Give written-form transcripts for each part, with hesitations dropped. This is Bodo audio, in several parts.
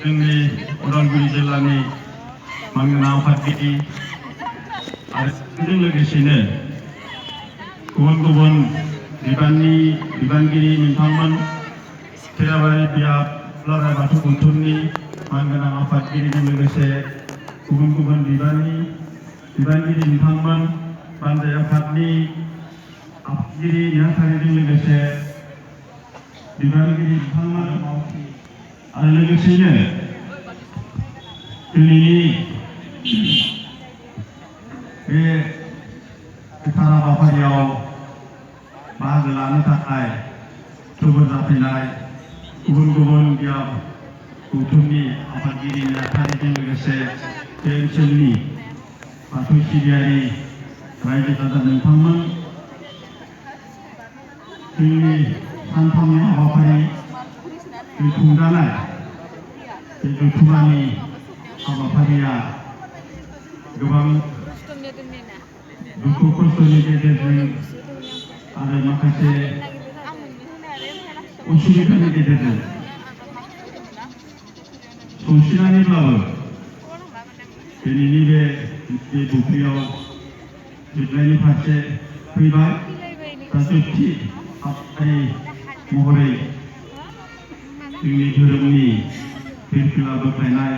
जोंनि उदालगुरि जिल्लानि मानगोनां आफादगिरि आरो बेजों लोगोसेनो गुबुन गुबुन बिबानगिरि नोंथांमोन खैराबारि बियाब दुलाराय बाथौ गौथुमनि मानगोनां आफादगिरिजों लोगोसे गुबुन गुबुन बिबानगिरि नोंथांमोन बानजाय आफादनि आफादगिरि नेहाथारिजों लोगोसे बिबानगिरि नोंथांमोन आरो लोगोसेनो दिनैनि बे गोथार हाबाफारियाव बाहागो लानो थाखाय थुबुर जाफैनाय गुबुन गुबुन बियाब गौथुमनि आफादगिरि नेहाथारिजों लोगोसे बे ओनसोलनि बाथौ सिबियारि रायजो राजा नोंथांमोन जोंनि सानथामनि हाबाफारि खुंजानाय बे जथुम्मानि हाबाफारिया गोबां दुखु खस्थ'नि गेजेरजों आरो माखासे उसुबिदानि गेजेरजों सौसिनानैब्लाबो दिनैनि बे बुब्लियाव जोबनायनि फारसे फैबाय। दा जोबथि हाबाफारि महरै जोंनि धोरोमनि फिरफिला बोख्लायनाय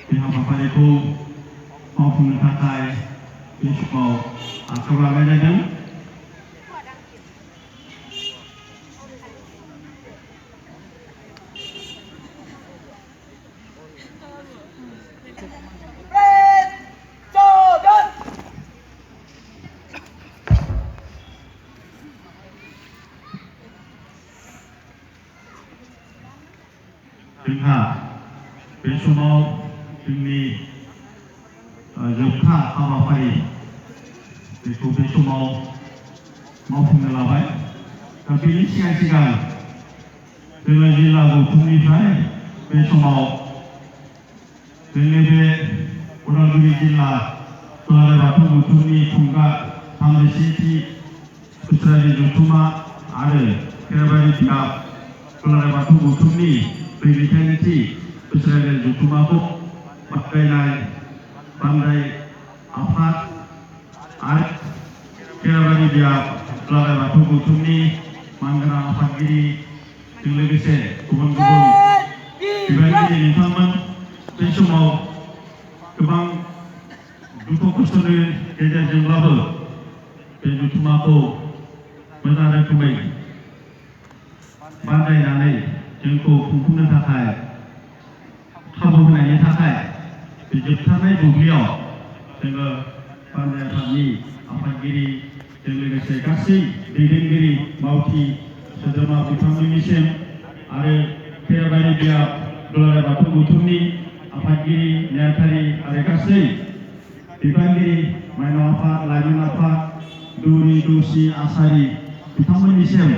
बे हाबाफारिखौ मावफुंनो थाखाय बे समाव आखायाव लानाय जादों। जोंहा बे समाव जोंनि जोबथा हाबाफारि बेखौ बे समाव मावफुंनो लाबाय। दा बेनि सिगां जोङो जिल्ला गौथुमनिफ्राय बे समाव जोंनि बे उदालगुरि जिल्ला दुलाराय बाथौ गौथुमनि खुंगा 33थि बोसोरारि जथुम्मा आरो खैराबारि बियाब दुलाराय बाथौ गौथुमनि 42थि बोसोरारि जथुम्माखौ बाख्नायनाय बानजाय आफाद आरो खैराबारि बियाब दुलाराय बाथौ गौथुमनि मानगोनां आफादगिरिजों लोगोसे गुबुन गुबुन बिबानगिरि नोंथांमोन बे समाव गोबां दुखु खस्थ'नि गेजेरजोंब्लाबो बे जथुम्माखौ मोजां रोखोमै बानजायनानै जोंखौ खुंफुंनो थाखाय खाबु होनायनि थाखाय बे जोबथारनाय बुब्लियाव जोङो बानजाय आफादनि आफादगिरिजों लोगोसे गासै दैदेनगिरि मावथि सोद्रोमा बिथांमोननिसिम आरो खैराबारि बियाब दुलाराय बाथौ गौथुमनि आफादगिरि नेहाथारि आरो गासै बिबानगिरि माइनाव आफाद लाइमोन आफाद दौरि दौसि आसारि बिथांमोननिसिम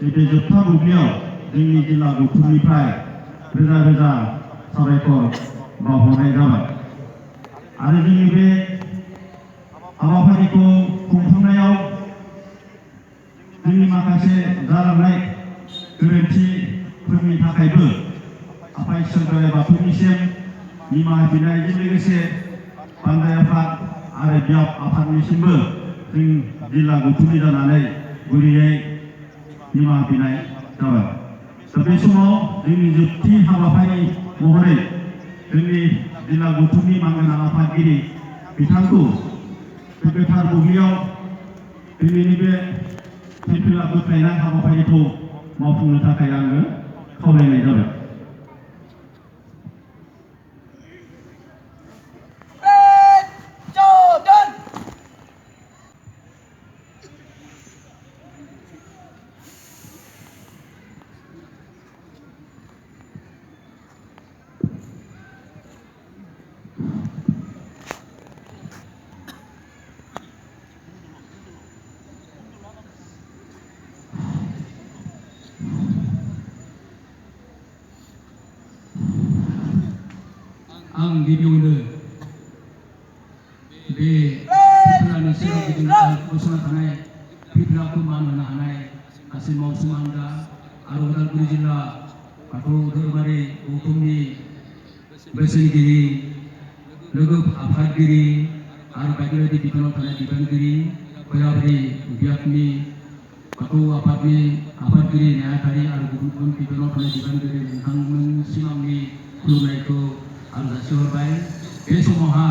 बे जोबथा बुब्लियाव जोंनि जिल्ला गौथुमनिफ्राय रोजा रोजा साबायखर बावहरनाय जाबाय। आरो जोंनि बे हाबाफारिखौ खुंफुंनायाव जोंनि माखासे जालांनाय गोरोन्थिफोरनि थाखायबो आफा इसोर बोराइ बाथौनिसिम निमाहा बिनायजों लोगोसे बानजाय आफाद आरो बियाब आफादनिसिमबो जों जिल्ला गौथुमनि जानानै गुरैयै निमाहा बिनाय जाबाय। दा बे समाव जोंनि जोबथि हाबाफारि महरै जोंनि जिल्ला गौथुमनि मानगोनां आफादगिरि बिथांखौ बे गोथार बुब्लियाव दिनैनि बे फिरफिला बोख्लायनाय हाबाफारिखौ मावफुंनो थाखाय आङो खावलायनाय जाबाय। आं गिबियावनो बे फिरफिलानि सोरगिदिं गसंना थानाय फिरफिलाखौ मान होनो हानाय गासै मावसुमा हान्जा आरो उदालगुरि जिल्ला बाथौ धोरोमारि गौथुमनि बोसोनगिरि लोगो आफादगिरि आरो बायदि बायदि बिफानाव थानाय बिबानगिरि बोराबरि बियाबनि बाथौ आफादनि आफादगिरि नेहाथारि आरो गुबुन गुबुन बिफानाव थानाय बिबानगिरि नोंथांमोनसिम आंनि खुलुमनायखौ आं जासिहरबाय। बे समावहा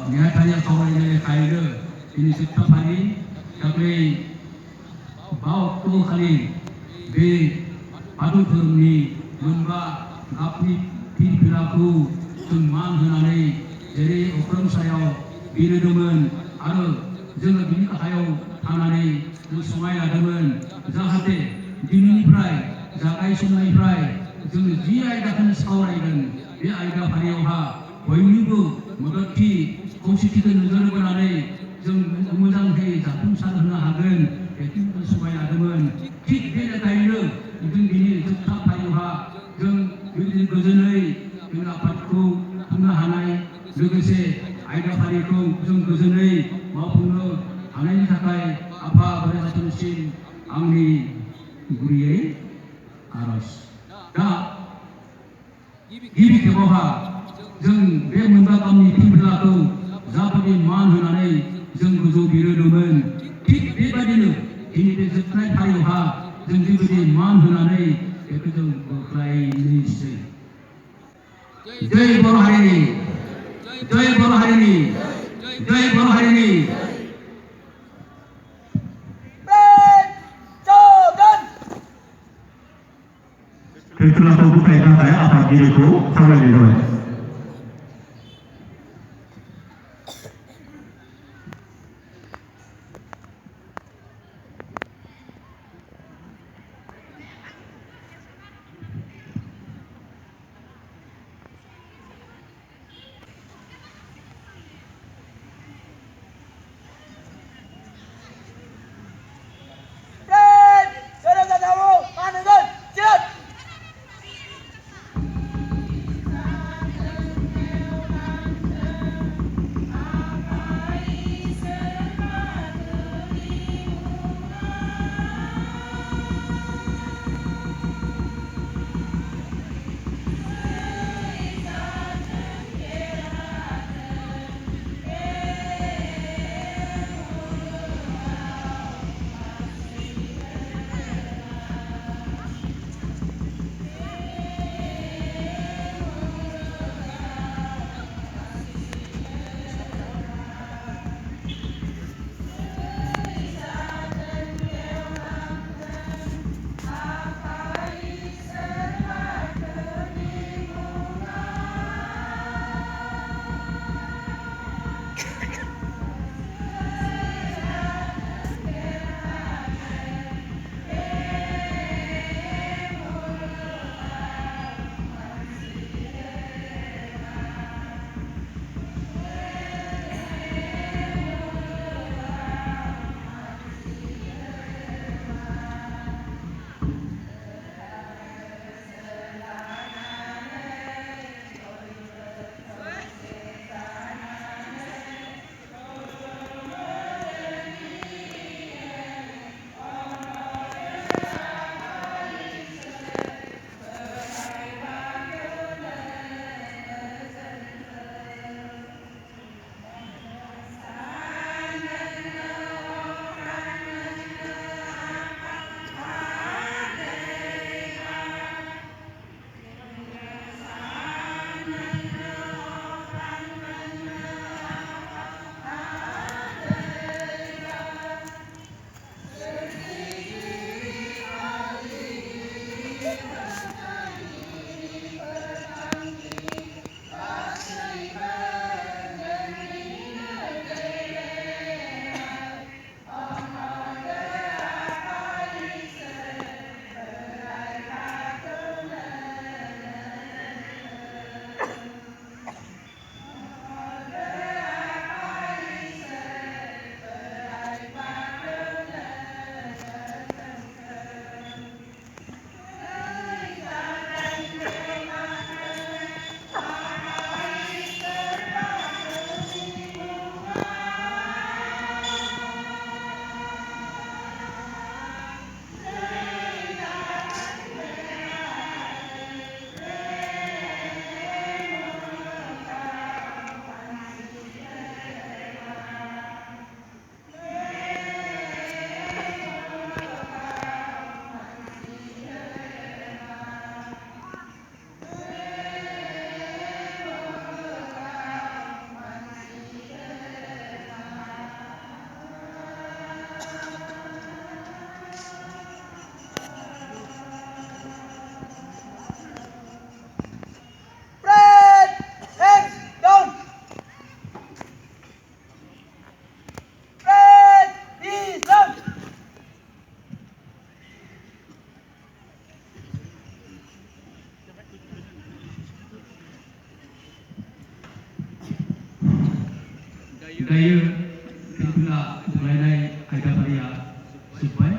नेहाथारिया सावरायनाय लेखायैनो दिनै जोबथा फारि दाख्लै 5 अक्ट'बर खालि बे बाथौ धोरोमनि मोनबा गाबनि फिरफिलाखौ जों मान होनानै जेरै अख्रां सायाव बिरहोदोंमोन आरो जोङो बिनि गाहायाव थानानै जों समाय लादोंमोन जाहाथे दिनैनिफ्राय जागायजेननायनिफ्राय जोङो जि आयदाखौ सावरायगोन बे आयदाफारियावहा बयनिबो मददथि खौसेथिखौ नोजोर बोनानै जों मोजाङै जाफुंसार होनो हागोन बेखौ जों समाय लादोंमोन। थिग बे लेखायैनो जों दिनै जोबथा फारियावहा जों बेबायदि गोजोनै जों आफादखौ खुंनो हानाय लोगोसे आयदाफारिखौ जों गोजोनै मावफुंनो हानायनि थाखाय आफा बोराइ बाथौनिसिम आंनि गुरैयै आर'ज। दा गिबि खेबावहा जों बे मोनबा गावनि फिरफिलाखौ जाबायदि मान होनानै जों गोजौ बिरहोदोंमोन थिग बेबायदिनो दिनै बे जोबनाय फारियावहा जों बेबायदि मान होनानै बेखौ जों बोख्लायनोसै। जय बर' हारिनि जय बर' हारिनि जय बर' हारिनि फिरफिलाखौ बोख्लायनो थाखाय आफादगिरिखौ खावलायनाय जाबाय। दायो फिरफिला बुलायनाय आयदाफारिया जोब्बाय